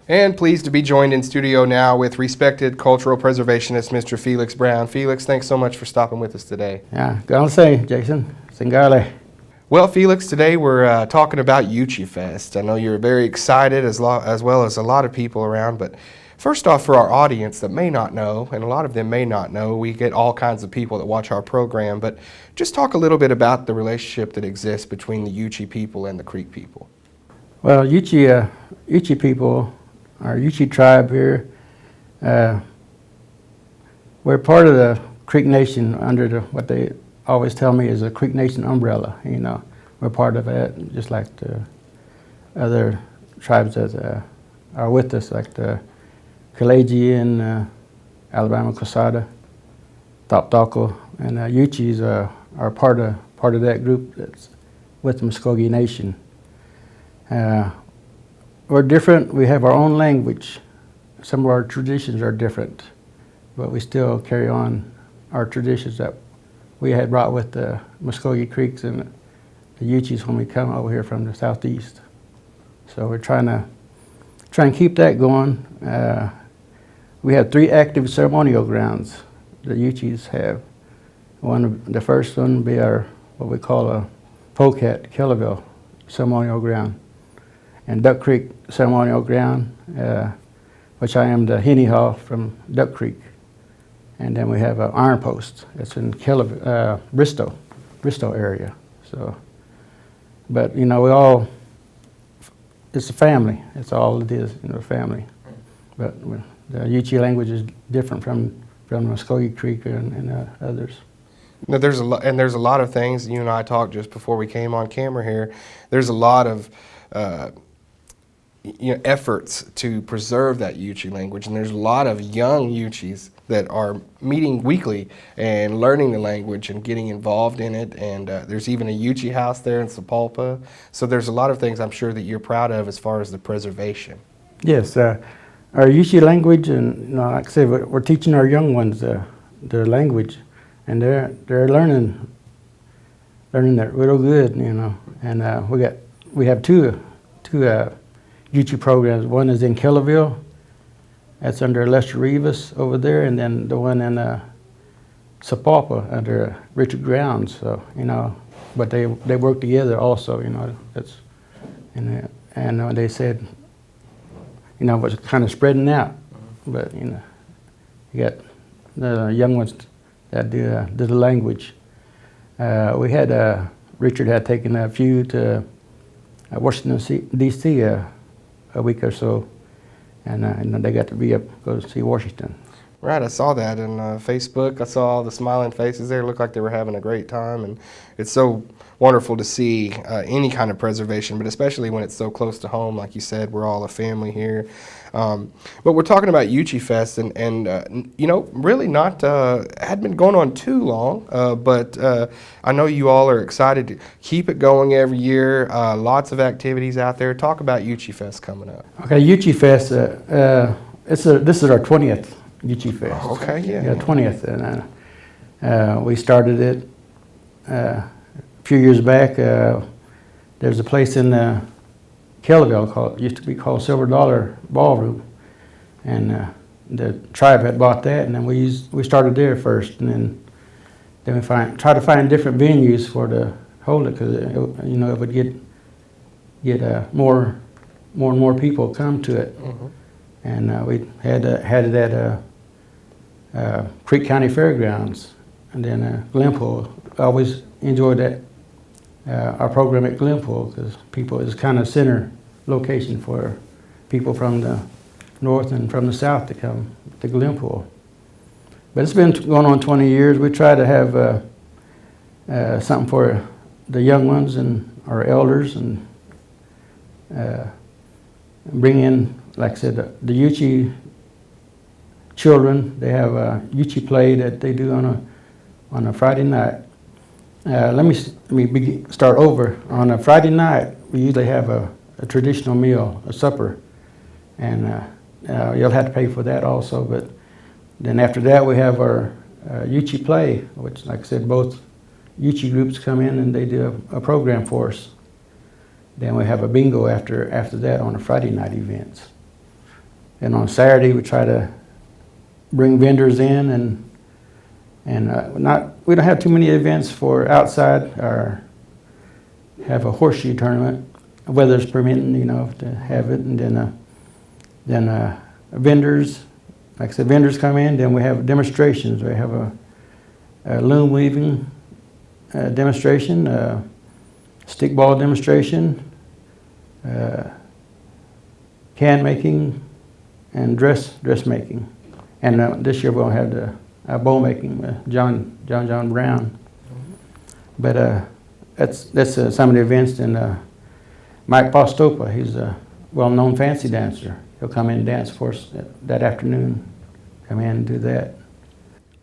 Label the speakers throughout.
Speaker 1: And pleased to be joined in studio now with respected cultural preservationist Mr. Felix Brown. Felix, thanks so much for stopping with us today.
Speaker 2: Yeah, gonna say, Jason, Singale.
Speaker 1: Well, Felix, today we're talking about Yuchi Fest. I know you're very excited as well as a lot of people around, but first off, for our audience that may not know, and a lot of them may not know, we get all kinds of people that watch our program, but just talk a little bit about the relationship that exists between the Yuchi people and the Creek people.
Speaker 2: Well, Yuchi people, our Yuchi tribe here, we're part of the Creek Nation under what they always tell me is a Creek Nation umbrella. You know, we're part of it, just like the other tribes that are with us, like the Okmulgee and Alabama Cosada, Toptoko, and Yuchis are part of that group that's with the Mvskoke Nation. We're different. We have our own language. Some of our traditions are different, but we still carry on our traditions that we had brought with the Mvskoke Creeks and the Yuchis when we come over here from the southeast. So we're trying to keep that going. We have 3 active ceremonial grounds the Yuchis have. The first one would be our what we call a polecat Kellerville ceremonial ground, and Duck Creek ceremonial ground, which I am the Henny Hall from Duck Creek. And then we have an Iron Post. It's in Bristow area. So, but you know, it's a family. It's all it is, you know, family. But the Yuchi language is different from Mvskoke Creek and others.
Speaker 1: Now, there's a lot of things. You and I talked just before we came on camera here. There's a lot of efforts to preserve that Yuchi language, and there's a lot of young Yuchis that are meeting weekly and learning the language and getting involved in it. And there's even a Yuchi house there in Sapulpa. So there's a lot of things I'm sure that you're proud of as far as the preservation.
Speaker 2: Yes, our Yuchi language, and you know, like I said, we're teaching our young ones their language, and they're learning that real good, you know. And we have two Yuchi programs. One is in Kellerville, that's under Lester Rivas over there, and then the one in Sapulpa under Richard Grounds. So you know, but they work together also. You know, that's and they said, you know, it was kind of spreading out, but you know, you got the young ones that do the language. We had Richard had taken a few to Washington D.C. A week or so, and they got to go see Washington.
Speaker 1: Right, I saw that on Facebook. I saw all the smiling faces there. It looked like they were having a great time, and it's so wonderful to see any kind of preservation, but especially when it's so close to home. Like you said, we're all a family here. But we're talking about Yuchi Fest, and you know, really not hadn't been going on too long, but I know you all are excited to keep it going every year. Lots of activities out there. Talk about Yuchi Fest coming up.
Speaker 2: Okay, Yuchi Fest. This is our 20th Yuchi Fest.
Speaker 1: Okay, yeah.
Speaker 2: Yeah, 20th, and we started it a few years back. There's a place in Kellerville used to be called Silver Dollar Ballroom, and the tribe had bought that, and then we started there first, and then we try to find different venues for to hold it, because you know, it would get more and more people come to it.
Speaker 1: Mm-hmm.
Speaker 2: And we had it at Creek County Fairgrounds, and then Glenpool. I always enjoyed that our program at Glenpool, because it's kind of center location for people from the north and from the south to come to Glenpool. But it's been going on 20 years. We try to have something for the young ones and our elders, and bring in, like I said, the Yuchi children. They have a Yuchi play that they do on a Friday night. Let me start over. On a Friday night, we usually have a traditional meal, a supper, and you'll have to pay for that also. But then after that, we have our Yuchi play, which, like I said, both Yuchi groups come in and they do a program for us. Then we have a bingo after that on a Friday night events. And on Saturday, we try to bring vendors in and we don't have too many events for outside or have a horseshoe tournament, weather's permitting, to have it. And then vendors, like I said, vendors come in. Then we have demonstrations. We have a loom weaving demonstration, stickball demonstration, can making, and dressmaking. And this year we'll have the bow making with John Brown. But that's some of the events. And Mike Postopa, he's a well-known fancy dancer. He'll come in and dance for us that afternoon. Come in and do that.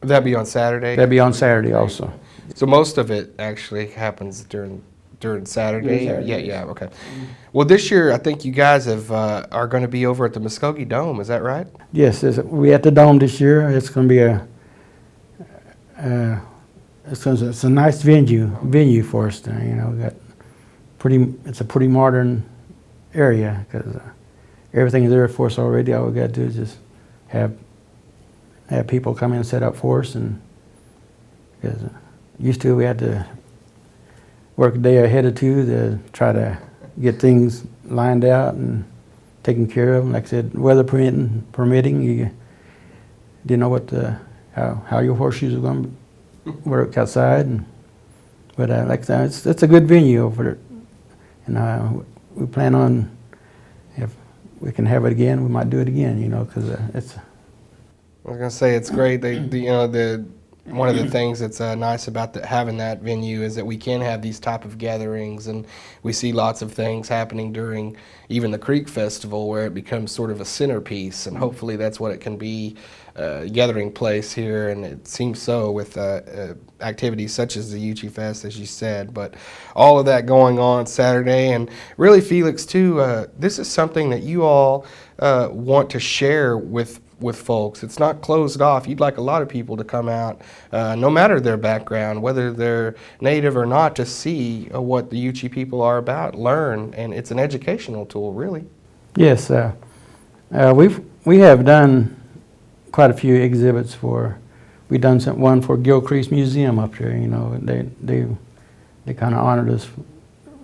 Speaker 1: Would that be on Saturday?
Speaker 2: That'd be on Saturday also.
Speaker 1: So most of it actually happens during Saturday? Yeah, okay. Well, this year I think you guys are going to be over at the Mvskoke Dome. Is that right?
Speaker 2: Yes, we're at the Dome this year. It's going to be it's a nice venue for us. It's a pretty modern area because everything is there for us already. All we got to do is just have people come in and set up for us. And because used to we had to work a day ahead or two to try to get things lined out and taken care of. Like I said, weather permitting, you didn't know how your horseshoes were going to work outside. But like I said, it's a good venue over there. And we plan on, if we can have it again, we might do it again, because it's...
Speaker 1: I was going to say, it's great. One of the things that's nice about having that venue is that we can have these type of gatherings, and we see lots of things happening during even the Creek Festival where it becomes sort of a centerpiece, and hopefully that's what it can be, a gathering place here, and it seems so with activities such as the Yuchi Fest, as you said. But all of that going on Saturday, and really, Felix, too, this is something that you all want to share with folks. It's not closed off. You'd like a lot of people to come out, no matter their background, whether they're native or not, to see what the Yuchi people are about, learn, and it's an educational tool, really.
Speaker 2: Yes, we have done quite a few exhibits we've done one for Gill Creek's museum up here. They kind of honored us,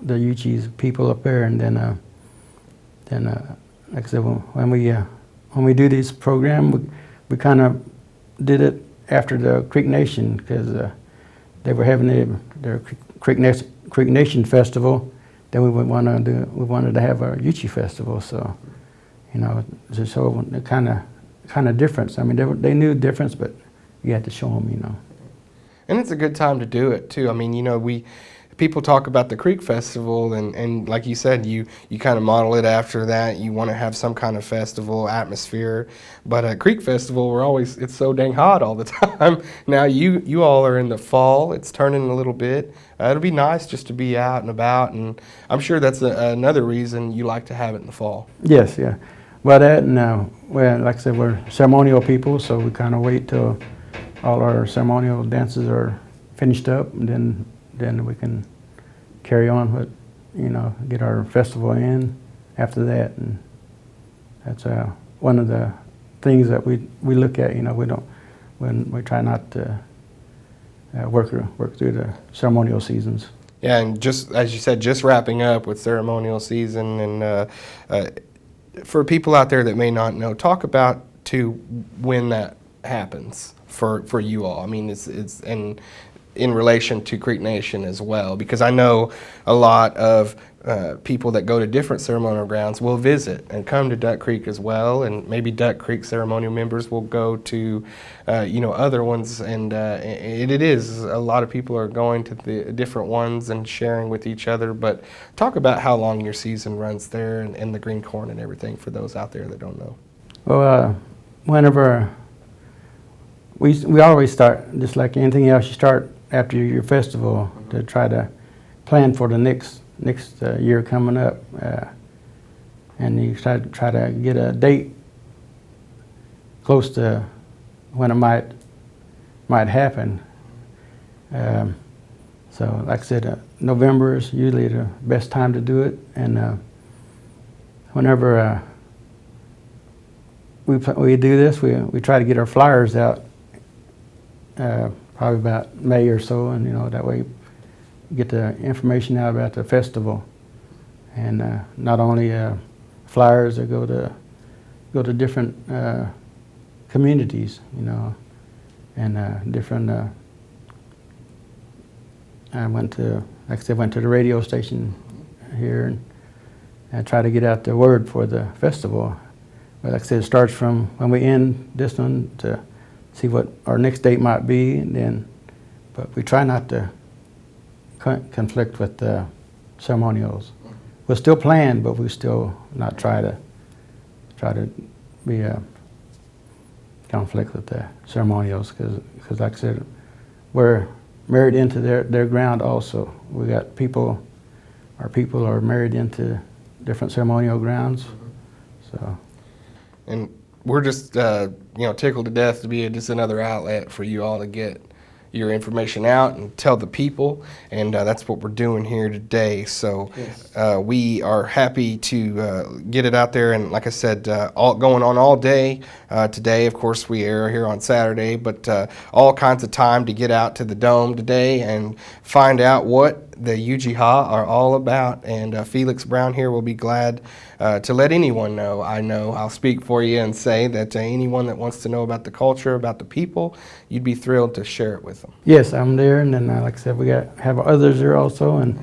Speaker 2: the Yuchi's people up there, and then like I said, when we do this program, we kind of did it after the Creek Nation, because they were having their Creek Nation festival. Then we wanted to have our Yuchi festival. So, just so the kind of difference. I mean, they knew the difference, but you had to show them.
Speaker 1: And it's a good time to do it too. I mean, people talk about the Creek Festival, and like you said, you kind of model it after that. You want to have some kind of festival atmosphere. But at Creek Festival, it's so dang hot all the time. Now you all are in the fall. It's turning a little bit. It'll be nice just to be out and about, and I'm sure that's another reason you like to have it in the fall.
Speaker 2: Yes, yeah. Well, like I said, we're ceremonial people, so we kind of wait till all our ceremonial dances are finished up, and then we can carry on with, get our festival in after that. And that's one of the things that we look at. We try not to work through the ceremonial seasons.
Speaker 1: Yeah, and just as you said, just wrapping up with ceremonial season, and for people out there that may not know, talk about too when that happens for you all. I mean, it's in relation to Creek Nation as well, because I know a lot of people that go to different ceremonial grounds will visit and come to Duck Creek as well, and maybe Duck Creek ceremonial members will go to other ones, and it is a lot of people are going to the different ones and sharing with each other. But talk about how long your season runs there, and the green corn and everything for those out there that don't know.
Speaker 2: Well, whenever we always start, just like anything else, you start after your festival to try to plan for the next year coming up, and you try to get a date close to when it might happen. So, like I said, November is usually the best time to do it, and whenever we do this. We try to get our flyers out probably about May or so, and that way get the information out about the festival, and not only flyers that go to different communities, and different. I went to, like I said, went to the radio station here and try to get out the word for the festival. But like I said, it starts from when we end this one to see what our next date might be, and then, but we try not to conflict with the ceremonials. We'll still plan, but we still not try to be a conflict with the ceremonials, because like I said, we're married into their ground also. We got people, our people are married into different ceremonial grounds, so.
Speaker 1: And we're just, tickled to death to be just another outlet for you all to get your information out and tell the people, and that's what we're doing here today. So
Speaker 2: Yes.
Speaker 1: we are happy to get it out there, and like I said, going on all day today. Of course, we air here on Saturday, but all kinds of time to get out to the Dome today and find out what the Yuchi are all about. And Felix Brown here will be glad to let anyone know. I'll speak for you and say that anyone that wants to know about the culture, about the people, you'd be thrilled to share it with them.
Speaker 2: Yes, I'm there, and then like I said, we have others there also, and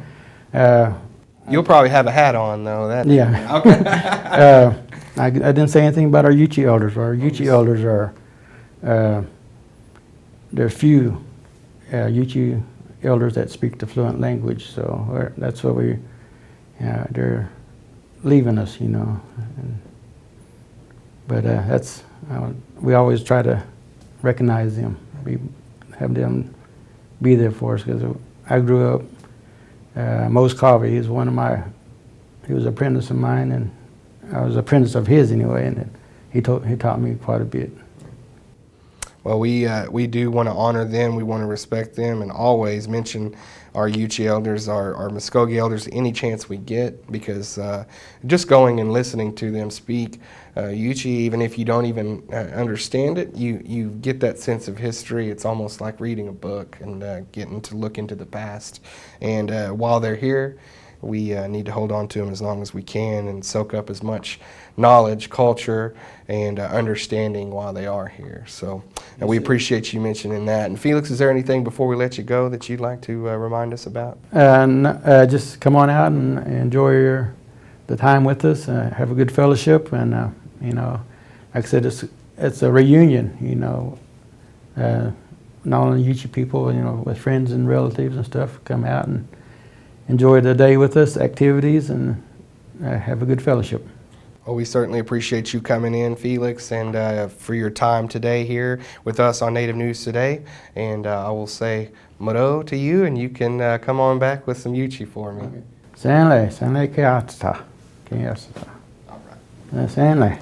Speaker 1: You'll probably have a hat on, though.
Speaker 2: yeah.
Speaker 1: Okay.
Speaker 2: I didn't say anything about our Yuchi elders. Our Yuchi elders are there's few Yuchi elders that speak the fluent language, so that's what they're leaving us, but that's we always try to recognize them, have them be there for us, because I grew up. Mvskoke, he was an apprentice of mine, and I was an apprentice of his anyway, and he taught me quite a bit.
Speaker 1: Well, we do want to honor them, we want to respect them, and always mention our Yuchi elders, our Mvskoke elders, any chance we get, because just going and listening to them speak Yuchi, even if you don't even understand it, you get that sense of history. It's almost like reading a book and getting to look into the past. And while they're here, we need to hold on to them as long as we can and soak up as much knowledge, culture, and understanding while they are here. So we appreciate you mentioning that. And Felix, is there anything before we let you go that you'd like to remind us about?
Speaker 2: Just come on out and enjoy the time with us. Have a good fellowship, and like I said, it's a reunion. Not only Yuchi people, with friends and relatives and stuff, come out and enjoy the day with us, activities, and have a good fellowship.
Speaker 1: Well, we certainly appreciate you coming in, Felix, and for your time today here with us on Native News Today. And I will say maro to you, and you can come on back with some Yuchi for me.
Speaker 2: Sanle keatsta.
Speaker 1: All right.
Speaker 2: Sanle.